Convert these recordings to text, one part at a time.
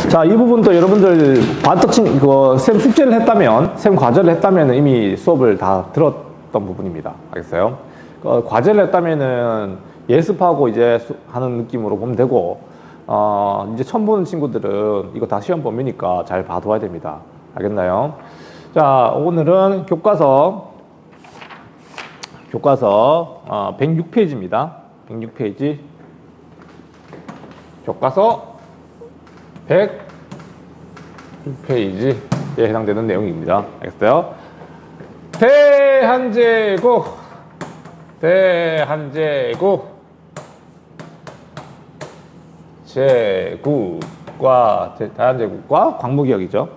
자, 이 부분도 여러분들 반특징, 쌤 숙제를 했다면, 쌤 과제를 했다면 이미 수업을 다 들었던 부분입니다. 알겠어요? 과제를 했다면은 예습하고 이제 하는 느낌으로 보면 되고, 이제 처음 보는 친구들은 이거 다 시험 범위니까 잘 봐둬야 됩니다. 알겠나요? 자, 오늘은 교과서 106페이지입니다. 106페이지. 교과서 106페이지에 해당되는 내용입니다. 알겠어요? 대한제국과 광무기역이죠.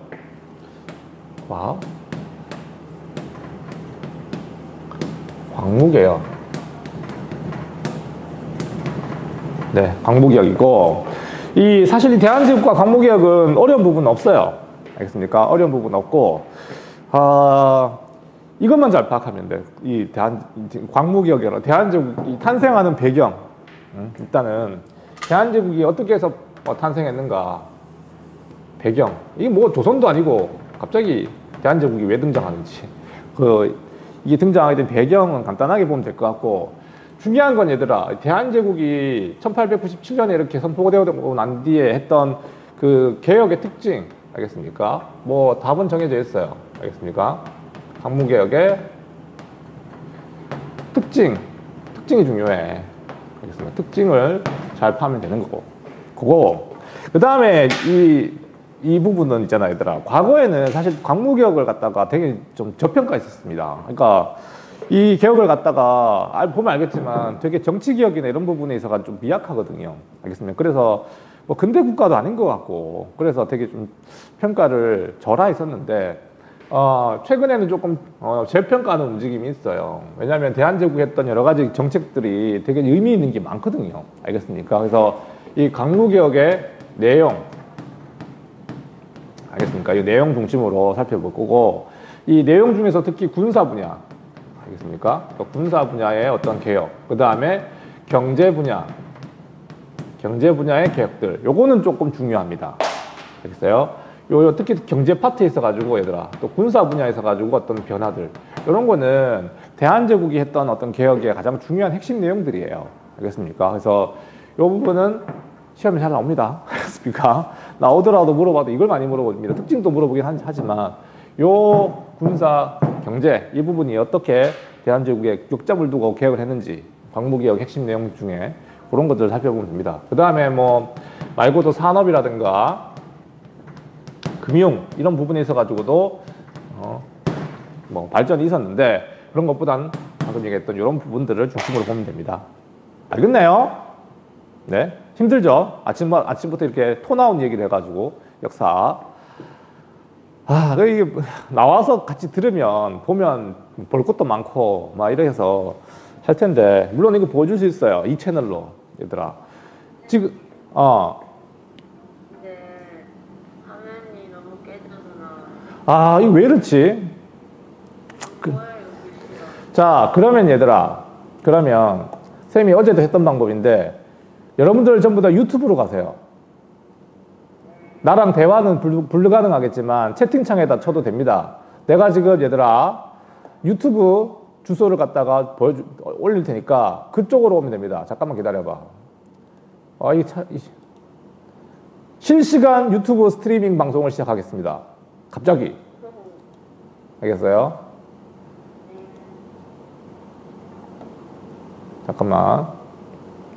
와우. 광무개혁. 네, 광무개혁이고, 사실 이 대한제국과 광무개혁은 어려운 부분은 없어요. 알겠습니까? 어려운 부분은 없고, 이것만 잘 파악하면 돼. 광무개혁이라 대한제국이 탄생하는 배경. 일단은 대한제국이 어떻게 해서 탄생했는가. 배경. 이게 뭐 조선도 아니고 갑자기 대한제국이 왜 등장하는지. 이게 등장하게 된 배경은 간단하게 보면 될 것 같고, 중요한 건 얘들아, 대한제국이 1897년에 이렇게 선포되고 난 뒤에 했던 그 개혁의 특징, 알겠습니까? 뭐 답은 정해져 있어요. 알겠습니까? 광무개혁의 특징이 중요해. 알겠습니까? 특징을 잘 파면 되는 거고. 그 다음에 이 부분은 있잖아, 얘들아. 과거에는 사실 광무개혁을 갖다가 되게 좀 저평가했었습니다. 그러니까 이 개혁을 갖다가 보면 알겠지만 되게 정치개혁이나 이런 부분에 있어서 좀 미약하거든요. 알겠습니까? 그래서 뭐 근대 국가도 아닌 것 같고, 그래서 되게 좀 평가를 절하했었는데, 최근에는 조금 재평가하는 움직임이 있어요. 왜냐하면 대한제국이 했던 여러 가지 정책들이 되게 의미 있는 게 많거든요. 알겠습니까? 그래서 이 광무개혁의 내용, 알겠습니까? 이 내용 중심으로 살펴볼 거고, 이 내용 중에서 특히 군사 분야, 알겠습니까? 군사 분야의 어떤 개혁, 그 다음에 경제 분야의 개혁들, 요거는 조금 중요합니다. 알겠어요? 특히 경제 파트에 있어가지고, 얘들아, 또 군사 분야에 있어가지고 어떤 변화들, 이런 거는 대한제국이 했던 어떤 개혁의 가장 중요한 핵심 내용들이에요. 알겠습니까? 그래서 요 부분은 시험에 잘 나옵니다. 알겠습니까? 나오더라도 물어봐도 이걸 많이 물어봅니다. 특징도 물어보긴 하지만, 요 군사, 경제, 이 부분이 어떻게 대한제국에 역점을 두고 개혁을 했는지, 광무개혁 핵심 내용 중에 그런 것들을 살펴보면 됩니다. 그 다음에 뭐, 말고도 산업이라든가, 금융, 이런 부분에 있어가지고도, 뭐, 발전이 있었는데, 그런 것보단 방금 얘기했던 이런 부분들을 중심으로 보면 됩니다. 알겠나요? 네. 힘들죠? 아침부터 이렇게 토 나온 얘기를 해가지고, 역사. 이게 나와서 같이 들으면, 보면 볼 것도 많고, 막 이래서 할 텐데, 물론 이거 보여줄 수 있어요. 이 채널로, 얘들아. 지금, 네, 화면이 너무 깨져서 나와요. 이거 왜 이렇지? 자, 그러면 얘들아, 쌤이 어제도 했던 방법인데, 여러분들 전부 다 유튜브로 가세요. 나랑 대화는 불가능하겠지만 채팅창에다 쳐도 됩니다. 내가 지금 얘들아 유튜브 주소를 갖다가 올릴 테니까 그쪽으로 오면 됩니다. 잠깐만 기다려봐. 실시간 유튜브 스트리밍 방송을 시작하겠습니다. 갑자기. 알겠어요? 잠깐만.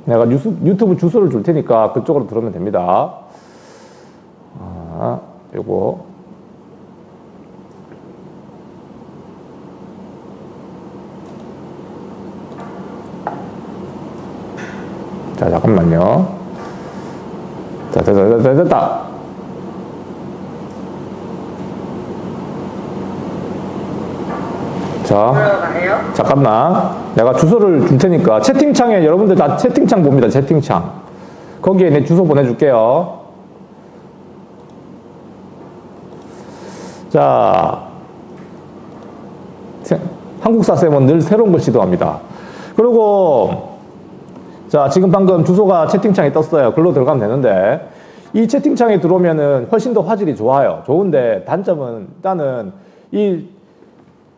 내가 유튜브 주소를 줄 테니까 그쪽으로 들어오면 됩니다. 요거. 자, 잠깐만요. 자, 됐다. 자, 잠깐만. 내가 주소를 줄 테니까 채팅창에 여러분들 다 채팅창 봅니다. 채팅창. 거기에 내 주소 보내줄게요. 자, 한국사쌤은 늘 새로운 걸 시도합니다. 그리고 자, 지금 방금 주소가 채팅창에 떴어요. 글로 들어가면 되는데, 이 채팅창에 들어오면은 훨씬 더 화질이 좋아요. 좋은데, 단점은 일단은 이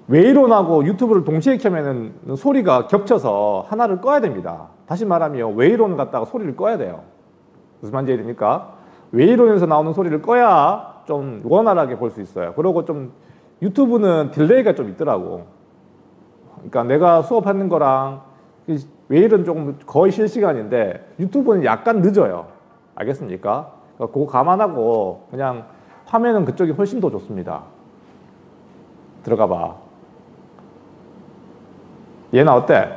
웨이론하고 유튜브를 동시에 켜면은 소리가 겹쳐서 하나를 꺼야 됩니다. 다시 말하면 웨이론 갖다가 소리를 꺼야 돼요. 무슨 말인지 이해됩니까? 웨이론에서 나오는 소리를 꺼야 좀 원활하게 볼 수 있어요. 그리고 좀 유튜브는 딜레이가 좀 있더라고. 그러니까 내가 수업하는 거랑 웨이론 조금 거의 실시간인데 유튜브는 약간 늦어요. 알겠습니까? 그러니까 그거 감안하고 그냥 화면은 그쪽이 훨씬 더 좋습니다. 들어가 봐. 얘는 어때?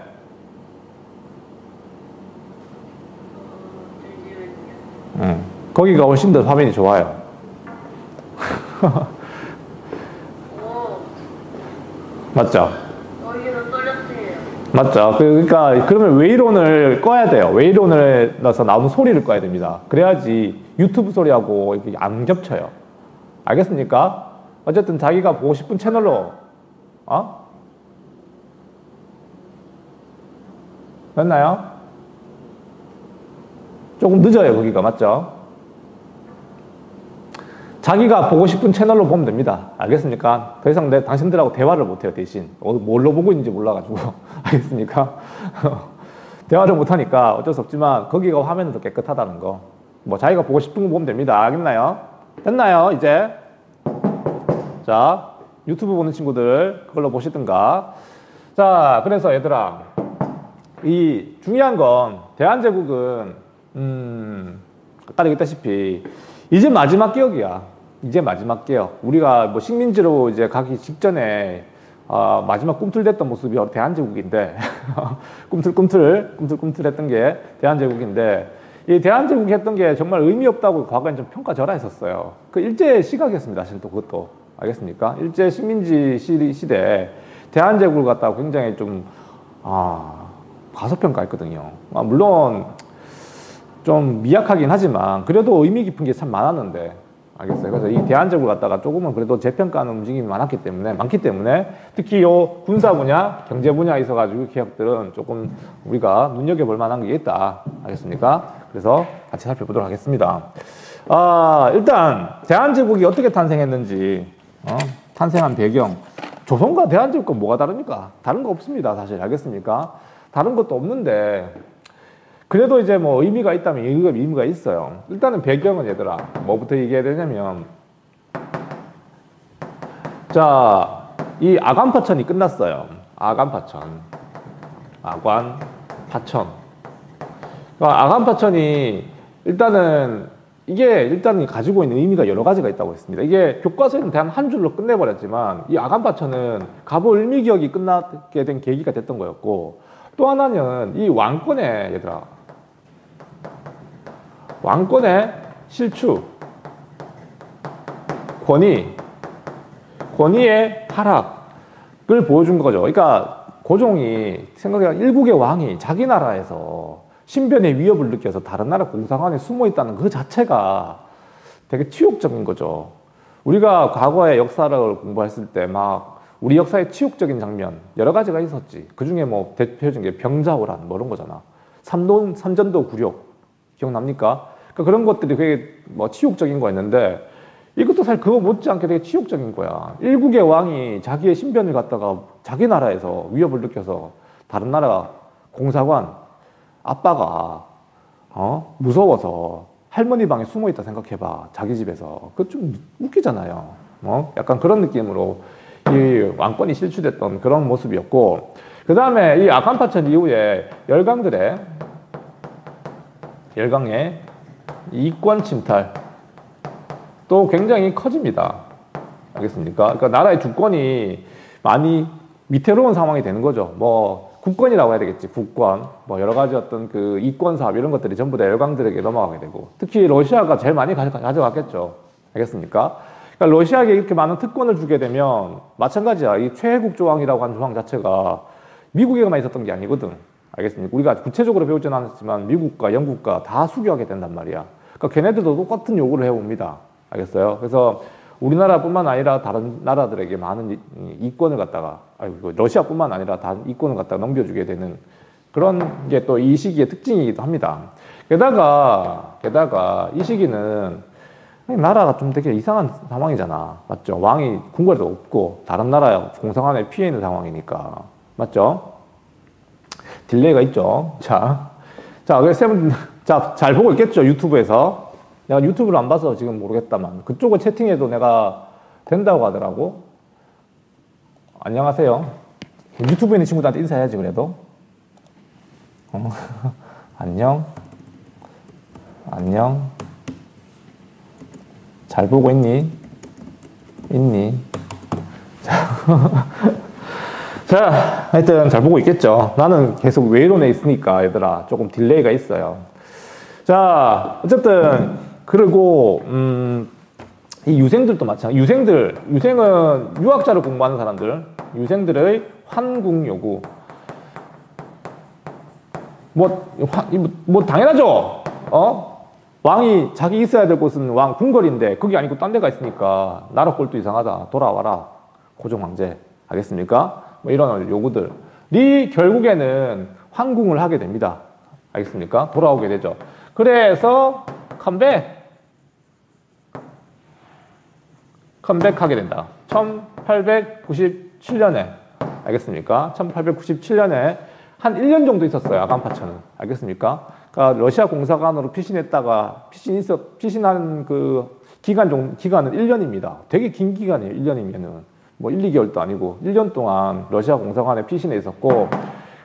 잠시만요. 거기가 훨씬 더 화면이 좋아요. 오, 맞죠? 여기는 또렷해요. 맞죠? 그러니까 그러면 웨이론을 꺼야 돼요. 웨이론을 넣어서 나오는 소리를 꺼야 됩니다. 그래야지 유튜브 소리하고 이렇게 안 겹쳐요. 알겠습니까? 어쨌든 자기가 보고 싶은 채널로 됐나요? 조금 늦어요, 거기가. 맞죠? 자기가 보고 싶은 채널로 보면 됩니다. 알겠습니까? 더 이상 당신들하고 대화를 못해요, 대신. 뭘로 보고 있는지 몰라가지고. 알겠습니까? 대화를 못하니까 어쩔 수 없지만, 거기가 화면은 더 깨끗하다는 거. 뭐, 자기가 보고 싶은 거 보면 됩니다. 알겠나요? 됐나요, 이제? 자, 유튜브 보는 친구들, 그걸로 보시든가. 자, 그래서 얘들아, 이 중요한 건, 대한제국은, 아까 얘기했다시피, 이제 마지막 기억이야. 이제 마지막 기억. 우리가 뭐 식민지로 이제 가기 직전에 마지막 꿈틀댔던 모습이 바로 대한제국인데 꿈틀꿈틀했던 게 대한제국인데 이 대한제국이 했던 게 정말 의미 없다고 과거엔 좀 평가절하했었어요. 그 일제 시각이었습니다. 사실 또 그것도. 알겠습니까? 일제 식민지 시대에 대한제국을 갖다가 굉장히 좀 과소평가했거든요. 물론 좀 미약하긴 하지만 그래도 의미 깊은 게 참 많았는데 알겠어요. 그래서 이 대한제국을 갖다가 조금은 그래도 재평가하는 움직임이 많기 때문에 특히 요 군사 분야, 경제 분야에 있어가지고 기업들은 조금 우리가 눈여겨볼 만한 게 있다. 알겠습니까? 그래서 같이 살펴보도록 하겠습니다. 일단 대한제국이 어떻게 탄생했는지 탄생한 배경. 조선과 대한제국과 뭐가 다릅니까? 다른 거 없습니다. 사실 알겠습니까? 다른 것도 없는데 그래도 이제 뭐 의미가 있다면 의미가 있어요. 일단은 배경은 얘들아 뭐부터 얘기해야 되냐면 자, 이 아관파천이 끝났어요. 아관파천. 아관파천이 일단은 이게 일단 가지고 있는 의미가 여러 가지가 있다고 했습니다. 이게 교과서에는 대한 한 줄로 끝내버렸지만 이 아관파천은 갑오을미기역이 끝나게 된 계기가 됐던 거였고 또 하나는 이 왕권의 얘들아 왕권의 실추, 권위의 하락을 보여준 거죠. 그러니까 고종이 생각해 일국의 왕이 자기 나라에서 신변의 위협을 느껴서 다른 나라 공사관에 숨어 있다는 그 자체가 되게 치욕적인 거죠. 우리가 과거의 역사를 공부했을 때 막 우리 역사의 치욕적인 장면 여러 가지가 있었지. 그 중에 뭐 대표적인 게 병자호란 뭐 이런 거잖아. 삼전도 굴욕 기억납니까? 그러니까 그런 것들이 되게 뭐 치욕적인 거였는데 이것도 사실 그거 못지않게 되게 치욕적인 거야. 일국의 왕이 자기의 신변을 갖다가 자기 나라에서 위협을 느껴서 다른 나라 공사관 아빠가 무서워서 할머니 방에 숨어 있다 생각해봐. 자기 집에서. 그거 좀 웃기잖아요. 약간 그런 느낌으로 이 왕권이 실추됐던 그런 모습이었고 그 다음에 이 아간파천 이후에 열강의 이권 침탈 또 굉장히 커집니다. 알겠습니까? 그러니까 나라의 주권이 많이 위태로운 상황이 되는 거죠. 뭐 국권이라고 해야 되겠지. 국권, 뭐 여러 가지 어떤 그 이권 사업 이런 것들이 전부 다 열강들에게 넘어가게 되고 특히 러시아가 제일 많이 가져갔겠죠. 알겠습니까? 그러니까 러시아에게 이렇게 많은 특권을 주게 되면 마찬가지야. 이 최혜국 조항이라고 하는 조항 자체가 미국에만 있었던 게 아니거든. 알겠습니까? 우리가 구체적으로 배우지는 않았지만 미국과 영국과 다 수교하게 된단 말이야. 그러니까 걔네들도 똑같은 요구를 해옵니다. 알겠어요? 그래서 우리나라뿐만 아니라 다른 나라들에게 많은 이권을 갖다가, 러시아뿐만 아니라 다 이권을 갖다가 넘겨주게 되는 그런 게 또 이 시기의 특징이기도 합니다. 게다가 이 시기는 나라가 좀 되게 이상한 상황이잖아. 맞죠? 왕이 궁궐에도 없고 다른 나라 공성안에 피해 있는 상황이니까. 맞죠? 딜레이가 있죠. 자, 그래서 자, 잘 보고 있겠죠? 유튜브에서. 내가 유튜브를 안 봐서 지금 모르겠다만. 그쪽을 채팅해도 내가 된다고 하더라고. 안녕하세요. 유튜브에 있는 친구들한테 인사해야지, 그래도. 안녕. 안녕. 잘 보고 있니? 있니? 자, 하여튼 잘 보고 있겠죠? 나는 계속 외론에 있으니까, 얘들아. 조금 딜레이가 있어요. 자, 어쨌든, 그리고, 이 유생들도 마찬가지. 유생은 유학자를 공부하는 사람들. 유생들의 환궁 요구. 당연하죠? 왕이 자기 있어야 될 곳은 왕 궁궐인데, 그게 아니고 딴 데가 있으니까, 나라 꼴도 이상하다. 돌아와라. 고종 황제. 알겠습니까? 뭐 이런 요구들이 결국에는 환궁을 하게 됩니다. 알겠습니까? 돌아오게 되죠. 그래서 컴백하게 된다. 1897년에. 알겠습니까? 1897년에 한 1년 정도 있었어요. 아간파천은. 알겠습니까? 그러니까 러시아 공사관으로 피신했다가 피신한 그 기간은 1년입니다. 되게 긴 기간이에요. 1년이면은. 뭐 1, 2개월도 아니고 1년 동안 러시아 공사관에 피신해 있었고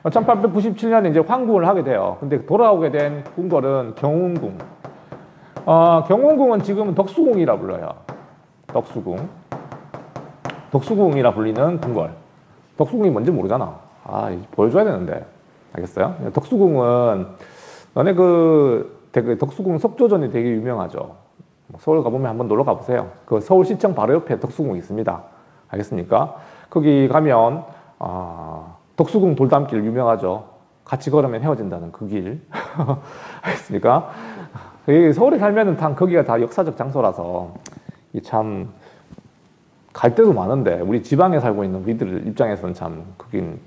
1897년에 이제 환궁을 하게 돼요. 근데 돌아오게 된 궁궐은 경운궁. 경운궁은 지금은 덕수궁이라 불러요. 덕수궁이라 불리는 궁궐. 덕수궁이 뭔지 모르잖아. 보여줘야 되는데. 알겠어요? 덕수궁은 너네 덕수궁 석조전이 되게 유명하죠. 서울 가보면 한번 놀러 가보세요. 그 서울시청 바로 옆에 덕수궁이 있습니다. 알겠습니까? 거기 가면 덕수궁 돌담길 유명하죠. 같이 걸으면 헤어진다는 그 길. 알겠습니까? 서울에 살면은 거기가 다 역사적 장소라서 참 갈 데도 많은데 우리 지방에 살고 있는 우리들 입장에서는 참 거긴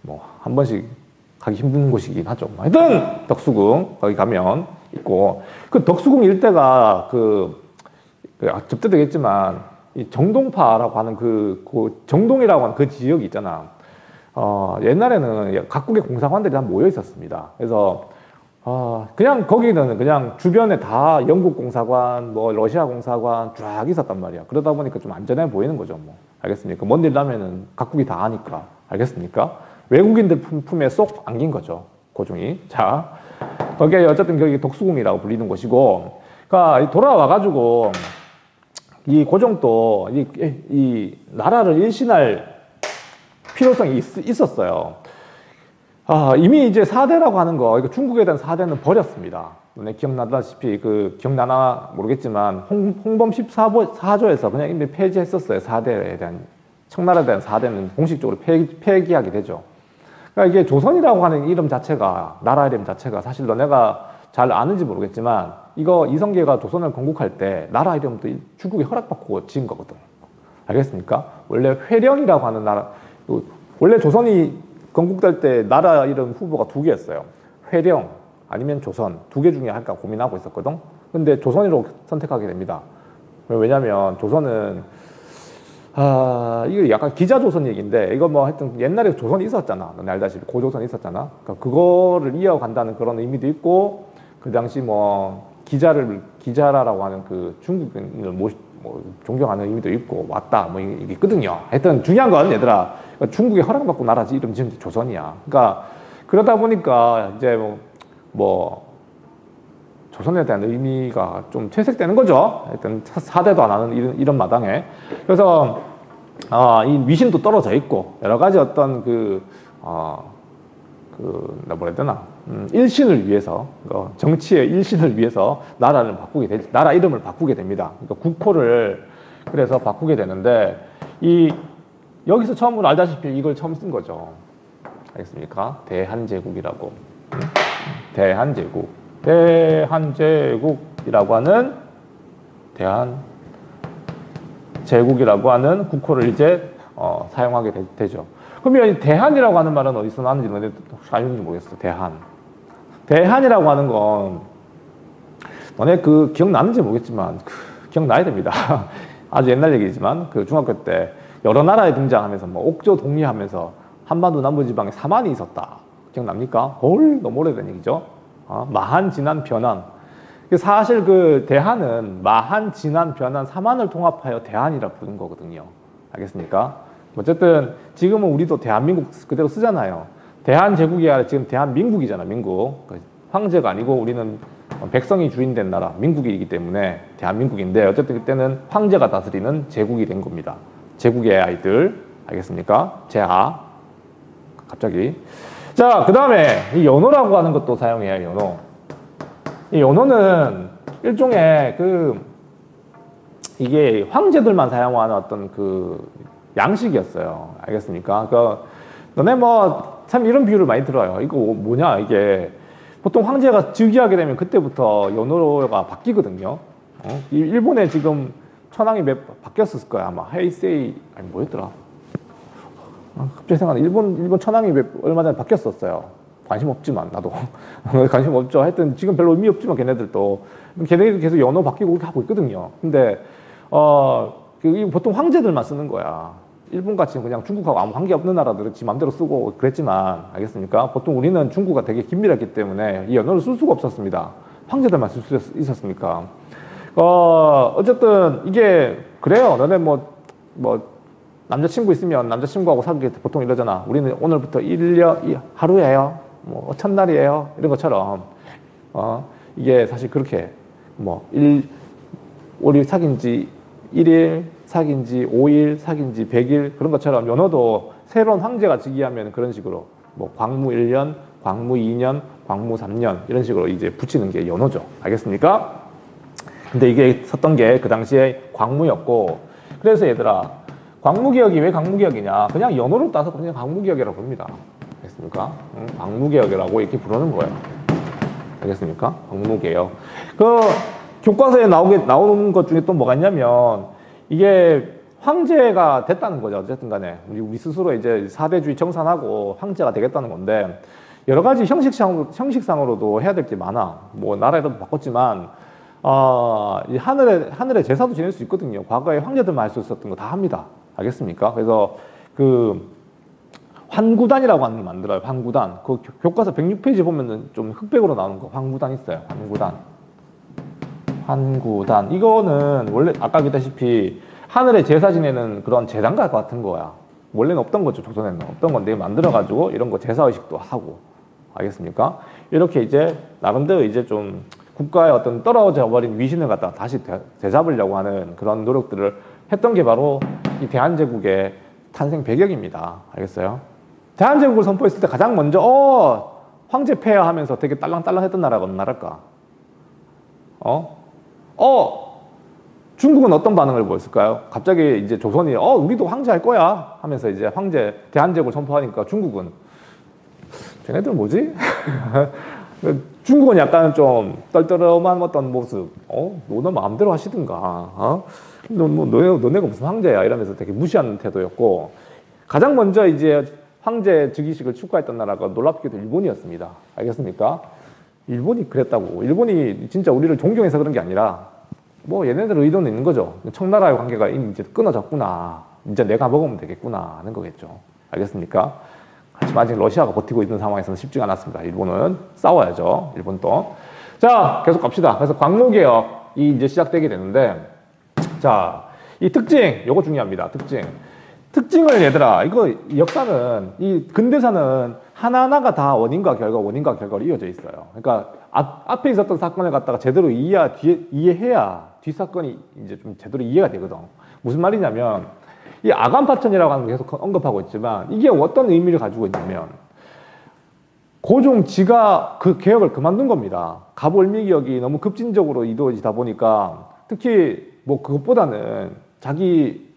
뭐 한 번씩 가기 힘든 곳이긴 하죠. 하여튼 덕수궁 거기 가면 있고 그 덕수궁 일대가 접대 되겠지만 이 정동파라고 하는 정동이라고 하는 그 지역이 있잖아. 옛날에는 각국의 공사관들이 다 모여 있었습니다. 그래서 그냥 거기는 그냥 주변에 다 영국 공사관, 뭐 러시아 공사관 쫙 있었단 말이야. 그러다 보니까 좀 안전해 보이는 거죠, 뭐. 알겠습니까? 먼 일 나면은 각국이 다 아니까. 알겠습니까? 외국인들 품에 쏙 안긴 거죠, 고종이. 자, 거기에 어쨌든 거기 덕수궁이라고 불리는 곳이고, 그러니까 돌아와가지고 이 고종도 이 나라를 일신할 필요성이 있었어요. 이미 이제 사대라고 하는 거, 중국에 대한 사대는 버렸습니다. 너네 기억나다시피, 기억나나 모르겠지만, 홍범 14조에서 그냥 이미 폐지했었어요. 사대에 대한, 청나라에 대한 사대는 공식적으로 폐기하게 되죠. 그러니까 이게 조선이라고 하는 이름 자체가, 나라 이름 자체가 사실 너네가 잘 아는지 모르겠지만, 이성계가 조선을 건국할 때, 나라 이름도 중국에 허락받고 지은 거거든. 알겠습니까? 원래 회령이라고 하는 나라, 원래 조선이 건국될 때 나라 이름 후보가 2개였어요. 회령 아니면 조선 2개 중에 할까 고민하고 있었거든. 근데 조선으로 선택하게 됩니다. 왜냐면 조선은 이거 약간 기자조선 얘기인데 이거 뭐 하여튼 옛날에 조선이 있었잖아. 너네 알다시피 고조선이 있었잖아. 그러니까 그거를 이어간다는 그런 의미도 있고 그 당시 뭐 기자라라고 하는 그 중국인을 존경하는 의미도 있고 왔다 뭐 이게 있거든요. 하여튼 중요한 건 얘들아 중국에 허락받고 나라 이름 지은 게 조선이야. 그러니까 그러다 보니까 이제 조선에 대한 의미가 좀 퇴색되는 거죠. 하여튼 사대도 안 하는 이런 마당에. 그래서 이 위신도 떨어져 있고 여러 가지 어떤 뭐라 해야 되나 일신을 위해서 정치의 일신을 위해서 나라 이름을 바꾸게 됩니다. 그러니까 국호를 그래서 바꾸게 되는데 여기서 처음으로 알다시피 이걸 처음 쓴 거죠. 알겠습니까? 대한제국이라고. 대한제국이라고 하는 국호를 이제 사용하게 되죠. 그러면 이 대한이라고 하는 말은 어디서 나왔는지 너네 혹시 알는지 모르겠어. 대한. 대한이라고 하는 건 너네 그 기억나는지 모르겠지만 기억나야 됩니다. 아주 옛날 얘기지만 그 중학교 때 여러 나라에 등장하면서 뭐 옥조 동리하면서 한반도 남부지방에 사만이 있었다. 기억납니까? 너무 오래된 얘기죠. 마한, 진한, 변한. 사실 그 대한은 마한, 진한, 변한 사만을 통합하여 대한이라 부른 거거든요. 알겠습니까? 어쨌든 지금은 우리도 대한민국 그대로 쓰잖아요. 대한제국이 아니라 지금 대한민국이잖아, 민국. 황제가 아니고 우리는 백성이 주인된 나라, 민국이기 때문에 대한민국인데 어쨌든 그때는 황제가 다스리는 제국이 된 겁니다. 제국의 아이들, 알겠습니까? 제하. 갑자기. 자, 그 다음에 이 연호라고 하는 것도 사용해요, 연호. 이 연호는 일종의 이게 황제들만 사용하는 어떤 양식이었어요. 알겠습니까? 너네 참 이런 비유를 많이 들어요. 이거 뭐냐, 이게. 보통 황제가 즉위하게 되면 그때부터 연호가 바뀌거든요. 일본에 지금 천황이 바뀌었을 거야, 아마. 헤이세이, 아니, 뭐였더라? 갑자기 생각나. 일본 천황이 얼마 전에 바뀌었었어요. 관심 없지만, 나도. 관심 없죠. 하여튼 지금 별로 의미 없지만, 걔네들도. 걔네들도 계속 연호 바뀌고 그렇게 하고 있거든요. 근데, 보통 황제들만 쓰는 거야. 일본같이 그냥 중국하고 아무 관계 없는 나라들은 지 맘대로 쓰고 그랬지만, 알겠습니까? 보통 우리는 중국과 되게 긴밀했기 때문에 이 연호를 쓸 수가 없었습니다. 황제들만 쓸 수 있었으니까. 어쨌든 이게, 그래요. 너네 남자친구 있으면 남자친구하고 사귈 때 보통 이러잖아. 우리는 오늘부터 하루예요. 첫날이에요. 이런 것처럼. 이게 사실 그렇게, 우리 사귄 지 1일, 사귄 지 5일, 사귄 지 100일, 그런 것처럼 연호도 새로운 황제가 즉위하면 그런 식으로, 광무 1년, 광무 2년, 광무 3년, 이런 식으로 이제 붙이는 게 연호죠. 알겠습니까? 근데 이게 썼던 게 그 당시에 광무였고, 그래서 얘들아, 광무개혁이 왜 광무개혁이냐? 그냥 연호를 따서 그냥 광무개혁이라고 부릅니다. 알겠습니까? 광무개혁이라고 이렇게 부르는 거예요. 알겠습니까? 광무개혁. 교과서에 나오는 것 중에 또 뭐가 있냐면, 이게 황제가 됐다는 거죠. 어쨌든 간에. 우리 스스로 이제 사대주의 정산하고 황제가 되겠다는 건데, 여러 가지 형식상으로도 해야 될 게 많아. 나라에도 바꿨지만, 이 하늘에 제사도 지낼 수 있거든요. 과거에 황제들만 할 수 있었던 거 다 합니다. 알겠습니까? 그래서 환구단이라고 하는 걸 만들어요. 환구단. 교과서 106페이지 보면은 좀 흑백으로 나오는 거. 환구단 있어요. 환구단. 이거는 원래 아까 얘기했다시피 하늘에 제사 지내는 그런 제단과 같은 거야. 원래는 없던 거죠. 조선에는 없던 건데 만들어가지고 이런 거 제사의식도 하고. 알겠습니까? 이렇게 이제 나름대로 이제 좀 국가의 어떤 떨어져 버린 위신을 갖다 다시 되잡으려고 하는 그런 노력들을 했던 게 바로 이 대한제국의 탄생 배경입니다. 알겠어요? 대한제국을 선포했을 때 가장 먼저 황제 폐하하면서 되게 딸랑딸랑 했던 나라가 어느 나라일까? 중국은 어떤 반응을 보였을까요? 갑자기 이제 조선이 우리도 황제 할 거야 하면서 이제 대한제국을 선포하니까 중국은 쟤네들 뭐지? 중국은 약간 좀 떨떠름한 어떤 모습. 너네 마음대로 하시든가. 너네가 무슨 황제야? 이러면서 되게 무시하는 태도였고, 가장 먼저 이제 황제 즉위식을 축하했던 나라가 놀랍게도 일본이었습니다. 알겠습니까? 일본이 그랬다고. 일본이 진짜 우리를 존경해서 그런 게 아니라, 얘네들 의도는 있는 거죠. 청나라의 관계가 이미 이제 끊어졌구나. 이제 내가 먹으면 되겠구나. 하는 거겠죠. 알겠습니까? 하지만 아직 러시아가 버티고 있는 상황에서는 쉽지가 않았습니다. 일본은 싸워야죠. 일본도. 자, 계속 갑시다. 그래서 광무개혁이 이제 시작되게 되는데, 자, 이 특징, 요거 중요합니다. 특징을 얘들아, 역사는, 이 근대사는 하나하나가 다 원인과 결과로 이어져 있어요. 그러니까 앞에 있었던 사건을 갖다가 제대로 이해해야 뒷사건이 이제 좀 제대로 이해가 되거든. 무슨 말이냐면, 이 아간파천이라고 하는 거 계속 언급하고 있지만, 이게 어떤 의미를 가지고 있냐면, 고종 지가 그 개혁을 그만둔 겁니다. 갑올미기혁이 너무 급진적으로 이루어지다 보니까, 특히 그것보다는 자기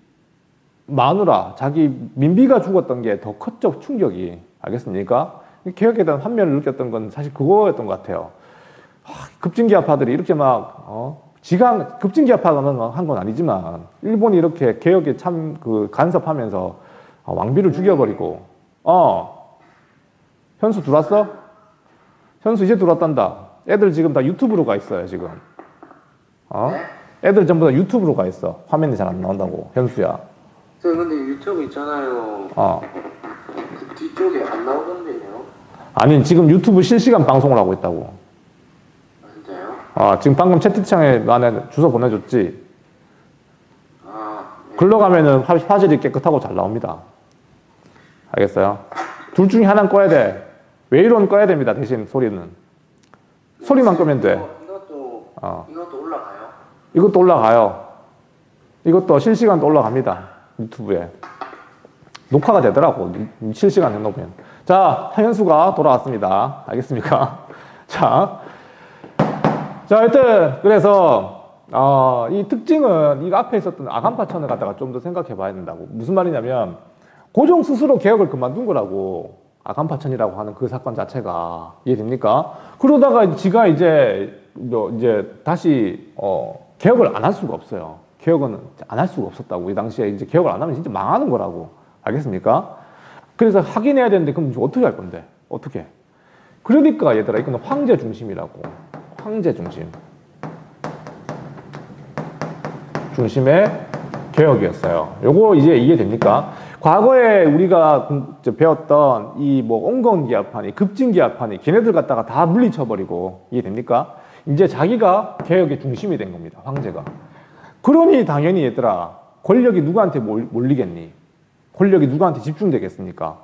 마누라, 자기 민비가 죽었던 게 더 컸죠, 충격이. 알겠습니까? 개혁에 대한 환멸을 느꼈던 건 사실 그거였던 것 같아요. 급진기아파들이 이렇게 지가 급진기아파는 한 건 아니지만, 일본이 이렇게 개혁에 간섭하면서 왕비를 죽여버리고, 현수 들어왔어? 현수 이제 들어왔단다. 애들 지금 다 유튜브로 가 있어요, 지금. 애들 전부 다 유튜브로 가 있어. 화면이 잘 안 나온다고, 현수야. 쌤 근데 유튜브 있잖아요. 그 뒤쪽에 안 나오던데요? 아니, 지금 유튜브 실시간 방송을 하고 있다고. 아, 진짜요? 지금 방금 채팅창에 나한테 주소 보내줬지? 네. 글로 가면은 화질이 깨끗하고 잘 나옵니다. 알겠어요? 둘 중에 하나는 꺼야 돼. 웨이로는 꺼야 됩니다, 대신 소리는. 소리만 끄면 돼. 이것도 올라가요? 이것도 올라가요. 이것도 실시간도 올라갑니다. 유튜브에. 녹화가 되더라고. 실시간 해놓으면. 자, 현수가 돌아왔습니다. 알겠습니까? 자, 하여튼, 그래서, 이 특징은, 이 앞에 있었던 아간파천을 갖다가 좀 더 생각해 봐야 된다고. 무슨 말이냐면, 고종 스스로 개혁을 그만둔 거라고. 아간파천이라고 하는 그 사건 자체가. 이해됩니까? 그러다가 지가 이제 다시, 개혁을 안 할 수가 없어요. 개혁은 안 할 수가 없었다고. 이 당시에 이제 개혁을 안 하면 진짜 망하는 거라고. 알겠습니까? 그래서 확인해야 되는데, 그럼 어떻게 할 건데? 어떻게? 그러니까 얘들아, 이거는 황제 중심이라고. 황제 중심. 중심의 개혁이었어요. 요거 이제 이해됩니까? 과거에 우리가 배웠던 이 뭐 온건기합판이, 급진기합판이 걔네들 갖다가 다 물리쳐버리고, 이해됩니까? 이제 자기가 개혁의 중심이 된 겁니다. 황제가. 그러니 당연히 얘들아, 권력이 누구한테 몰리겠니? 권력이 누구한테 집중되겠습니까?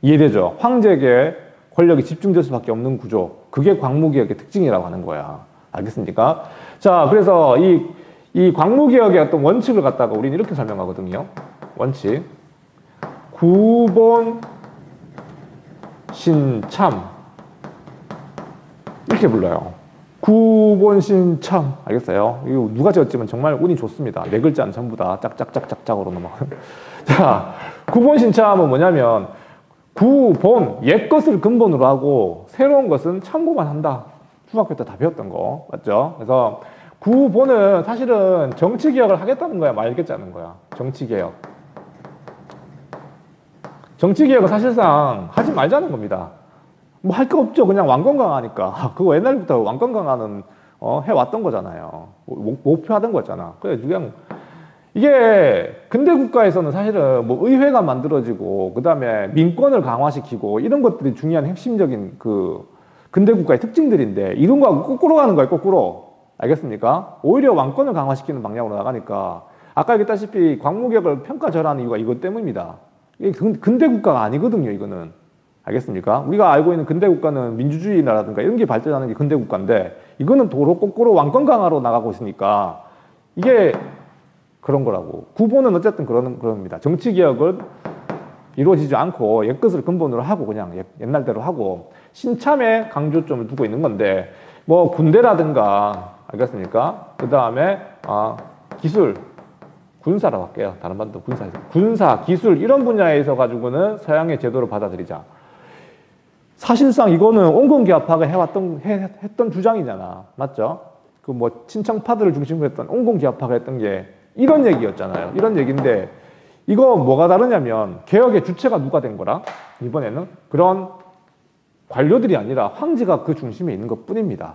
이해되죠? 황제에게 권력이 집중될 수밖에 없는 구조. 그게 광무개혁의 특징이라고 하는 거야. 알겠습니까? 자, 그래서 이 광무개혁의 어떤 원칙을 갖다가 우리는 이렇게 설명하거든요. 원칙. 구본, 신참. 이렇게 불러요. 구본, 신참. 알겠어요? 이거 누가 지었지만 정말 운이 좋습니다. 네 글자는 전부 다 짝짝짝짝짝으로 넘어가는. 자, 구본, 신참은 뭐냐면, 구본, 옛 것을 근본으로 하고, 새로운 것은 참고만 한다. 중학교 때 다 배웠던 거. 맞죠? 그래서, 구본은 사실은 정치개혁을 하겠다는 거야, 말겠자는 거야. 정치개혁. 정치개혁은 사실상 하지 말자는 겁니다. 뭐 할 거 없죠. 그냥 왕건강하니까. 그거 옛날부터 왕건강하는, 해왔던 거잖아요. 목표하던 거잖아. 그래, 그냥, 이게, 근대 국가에서는 사실은 뭐 의회가 만들어지고, 그 다음에 민권을 강화시키고, 이런 것들이 중요한 핵심적인 그, 근대 국가의 특징들인데, 이런 거하고 거꾸로 가는 거예요, 거꾸로. 알겠습니까? 오히려 왕권을 강화시키는 방향으로 나가니까, 아까 얘기했다시피 광무개혁을 평가절하는 이유가 이것 때문입니다. 이게 근대 국가가 아니거든요, 이거는. 알겠습니까? 우리가 알고 있는 근대 국가는 민주주의 나라든가 이런 게 발전하는 게 근대 국가인데, 이거는 도로 거꾸로 왕권 강화로 나가고 있으니까, 이게 그런 거라고. 구본은 어쨌든 그럽니다. 정치개혁은 이루어지지 않고, 옛 것을 근본으로 하고, 그냥 옛날대로 하고, 신참에 강조점을 두고 있는 건데, 뭐, 군대라든가, 알겠습니까? 그 다음에, 기술, 군사라고 할게요. 다른 반도 군사에서. 군사, 기술, 이런 분야에서 가지고는 서양의 제도를 받아들이자. 사실상 이거는 온건기합학을 했던 주장이잖아. 맞죠? 그 뭐, 친청파들을 중심으로 했던 온건기합학을 했던 게 이런 얘기였잖아요. 이런 얘기인데, 이거 뭐가 다르냐면, 개혁의 주체가 누가 된 거라? 이번에는 그런 관료들이 아니라 황제가 그 중심에 있는 것 뿐입니다.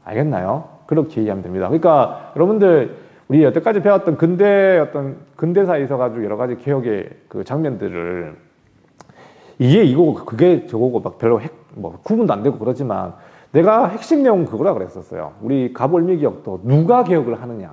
알겠나요? 그렇게 이해하면 됩니다. 그러니까 여러분들, 우리 여태까지 배웠던 근대사에 있어가지고 여러 가지 개혁의 그 장면들을 이게 이거고 그게 저거고 막 별로 구분도 안 되고 그러지만 내가 핵심 내용은 그거라 그랬었어요. 우리 가볼미기억도 누가 개혁을 하느냐.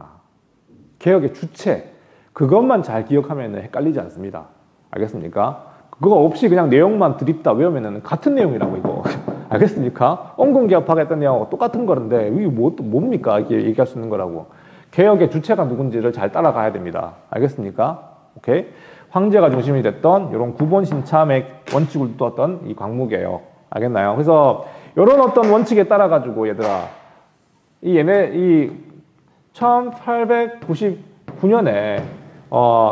개혁의 주체. 그것만 잘 기억하면 헷갈리지 않습니다. 알겠습니까? 그거 없이 그냥 내용만 드립다 외우면은 같은 내용이라고 이거. 알겠습니까? 온건개혁파가 했던 내용하고 똑같은 거는데 이게 뭡니까? 이게 얘기할 수 있는 거라고. 개혁의 주체가 누군지를 잘 따라가야 됩니다. 알겠습니까? 오케이? 황제가 중심이 됐던 이런 구본신참의 원칙을 두었던 이 광무개혁. 알겠나요? 그래서 이런 어떤 원칙에 따라 가지고 얘들아 이 1899년에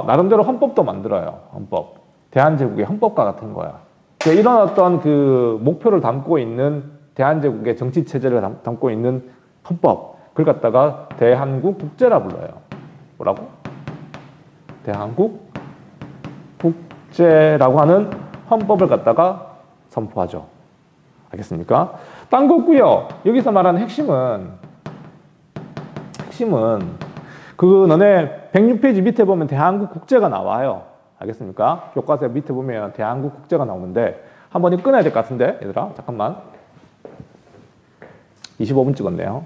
나름대로 헌법도 만들어요. 헌법. 대한제국의 헌법과 같은 거야. 이런 어떤 그 목표를 담고 있는 대한제국의 정치 체제를 담고 있는 헌법. 그걸 갖다가 대한국 국제라 불러요. 뭐라고? 대한국 국제. 국제라고 하는 헌법을 갖다가 선포하죠. 알겠습니까? 딴 거 없고요. 여기서 말하는 핵심은 그 너네 106페이지 밑에 보면 대한국 국제가 나와요. 알겠습니까? 교과서 밑에 보면 대한국 국제가 나오는데 한번 끊어야 될 것 같은데 얘들아 잠깐만 25분 찍었네요.